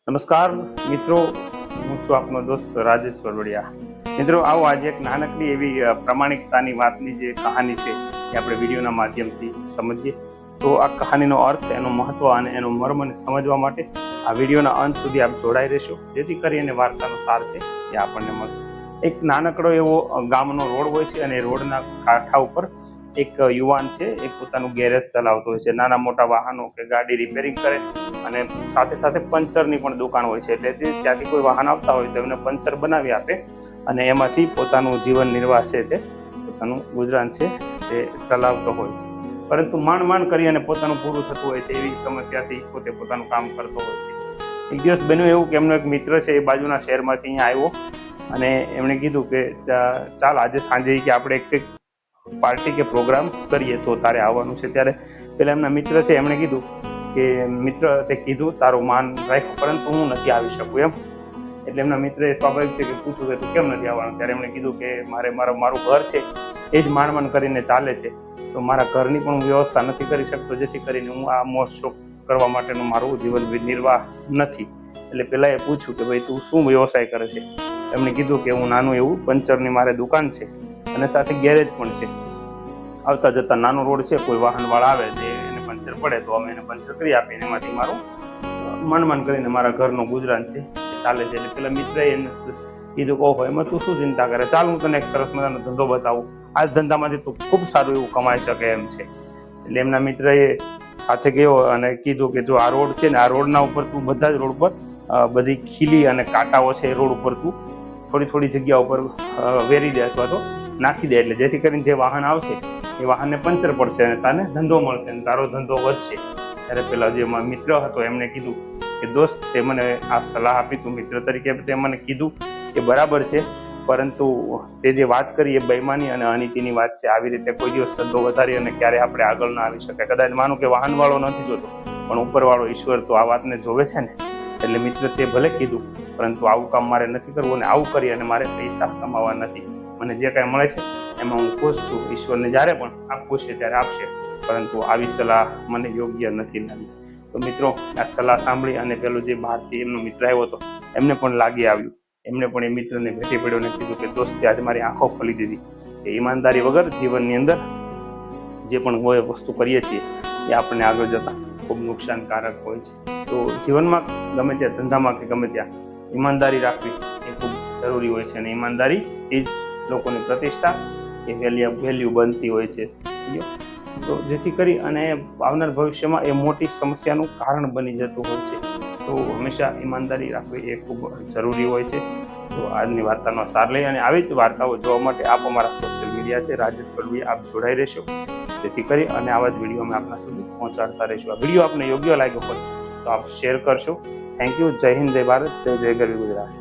નમસ્કાર મિત્રો, હું છું આપનો દોસ્ત રાજેશ વરવડિયા. મિત્રો, આવો આજે એક નાનકડી એવી પ્રામાણિકતાની વાતની જે કહાની છે એ આપણે વિડીયોના માધ્યમથી સમજીએ. તો આ કહાનીનો અર્થ, એનું મહત્વ અને એનું મર્મને સમજવા માટે આ વિડીયોના અંત સુધી આપ જોડાઈ રહેશો, જેથી કરીને વાર્તાનો સાર છે એ આપણને મળે. એક નાનકડો એવો ગામનો રોડ હોય છે અને રોડના કાંઠા ઉપર એક યુવાન છે એ પોતાનું ગેરેજ ચલાવતો હોય છે. નાના મોટા વાહનો કે ગાડી રિપેરિંગ કરે અને સાથે સાથે પંચરની પણ દુકાન હોય છે. એટલે ત્યાંથી કોઈ વાહન આવતા હોય તો એમને પંચર બનાવી આપે અને એમાંથી પોતાનું જીવન નિર્વાહ છે તે પોતાનું ગુજરાન છે તે ચલાવતો હોય છે. પરંતુ માંડ કરી અને પોતાનું પૂરું થતું હોય છે એવી સમસ્યાથી પોતે પોતાનું કામ કરતો હોય છે. એક દિવસ બન્યું એવું કે એમનો એક મિત્ર છે એ બાજુના શહેરમાંથી અહીંયા આવ્યો અને એમણે કીધું કે ચાલ આજે સાંજે કે આપણે એક પાર્ટી કે પ્રોગ્રામ કરીએ, તો તારે આવવાનું છે. ત્યારે પેલા એમના મિત્ર છે એમણે કીધું કે મિત્ર, તે કીધું તારું માન રાખ્યું, પરંતુ હું નથી આવી શકું એમ. એટલે એમના મિત્રએ સ્વાભાવિક છે કે પૂછ્યું કે તું કેમ નથી આવવાનું. ત્યારે એમણે કીધું કે મારું ઘર છે એ જ માંડ કરીને ચાલે છે, તો મારા ઘરની પણ હું વ્યવસ્થા નથી કરી શકતો, જેથી કરીને હું આ મોજ શોખ કરવા માટેનું મારું જીવન નિર્વાહ નથી. એટલે પેલા એ પૂછ્યું કે ભાઈ તું શું વ્યવસાય કરે છે. એમણે કીધું કે હું નાનું એવું પંચરની મારે દુકાન છે અને સાથે ગેરેજ પણ છે. આવતા જતા નાનો રોડ છે, કોઈ વાહન વાળા આવે જે એને પંચર પડે તો અમે એને પંચર કરી આપીએ, એમાંથી મારું મન કરીને મારા ઘરનું ગુજરાન છે ચાલે છે. એટલે પેલા મિત્રએ એને કીધું કે ઓહો, એમાં તું શું ચિંતા કરે, ચાલ હું તને એક સરસ મજાનો ધંધો બતાવું, આ ધંધામાંથી તું ખૂબ સારું એવું કમાઈ શકે એમ છે. એટલે એમના મિત્રએ સાથે ગયો અને કીધું કે જો આ રોડ છે ને, આ રોડના ઉપર તું બધા જ રોડ પર બધી ખીલી અને કાંટાઓ છે એ રોડ ઉપર તું થોડી જગ્યા ઉપર વેરી દે અથવા તો નાખી દે, એટલે જેથી કરીને જે વાહન આવશે એ વાહનને પંચર પડશે અને તને ધંધો મળશે અને તારો ધંધો વધશે. ત્યારે પેલા જે મિત્ર હતો એમણે કીધું કે દોસ્ત, તે મને આ સલાહ આપી, તું મિત્ર તરીકે તે મને કીધું કે બરાબર છે, પરંતુ તે જે વાત કરી એ બેઈમાની અને અનીતિની વાત છે. આવી રીતે કોઈ દિવસ ધંધો વધારી અને ક્યારે આપણે આગળ ના આવી શકાય. કદાચ માનું કે વાહનવાળો નથી જોતો, પણ ઉપરવાળો ઈશ્વર તો આ વાતને જોવે છે ને. એટલે મિત્ર તે ભલે કીધું, પરંતુ આવું કામ મારે નથી કરવું અને આવું કરી અને મારે પૈસા કમાવા નથી. મને જે કાંઈ મળે છે એમાં હું ખુશ છું. ઈશ્વરને જ્યારે પણ આપવું છે ત્યારે આપશે, પરંતુ આવી સલાહ મને યોગ્ય નથી લાગી. તો મિત્રો, આ સલાહ સાંભળી અને પેલો જે બહારથી એમનો મિત્ર આવ્યો હતો એમને પણ લાગી આવ્યું. એમને પણ એ મિત્રને ભેટી પડ્યો અને કીધું કે દોસ્ત, આજે મારી આંખો ખોલી દીધી કે ઈમાનદારી વગર જીવનની અંદર જે પણ હોય વસ્તુ કરીએ છીએ એ આપણને આગળ જતા ખૂબ નુકસાનકારક હોય છે. તો જીવનમાં ગમે ત્યાં, ધંધામાં કે ગમે ત્યાં, ઈમાનદારી રાખવી એ ખૂબ જરૂરી હોય છે અને ઈમાનદારી એ જ લોકોની પ્રતિષ્ઠા એ વેલ્યુ બનતી હોય છે. તો જેથી કરી અને આવનાર ભવિષ્યમાં એ મોટી સમસ્યાનું કારણ બની જતું હોય છે. તો હંમેશા ઈમાનદારી રાખવી એ ખૂબ જરૂરી હોય છે. તો આજની વાર્તાનો સાર લઈ અને આવી જ વાર્તાઓ જોવા માટે આપ અમારા સોશિયલ મીડિયા છે રાજેશ વરવડિયા, આપ જોડાઈ રહેશો, જેથી કરી અને આવા જ વિડીયો અમે આપના સુધી પહોંચાડતા રહીશું. આ વિડીયો આપને યોગ્ય લાગ્યો હોય તો આપ શેર કરશો. Thank you. જય હિન્દ, જય ભારત, જય ગરવી ગુજરાત.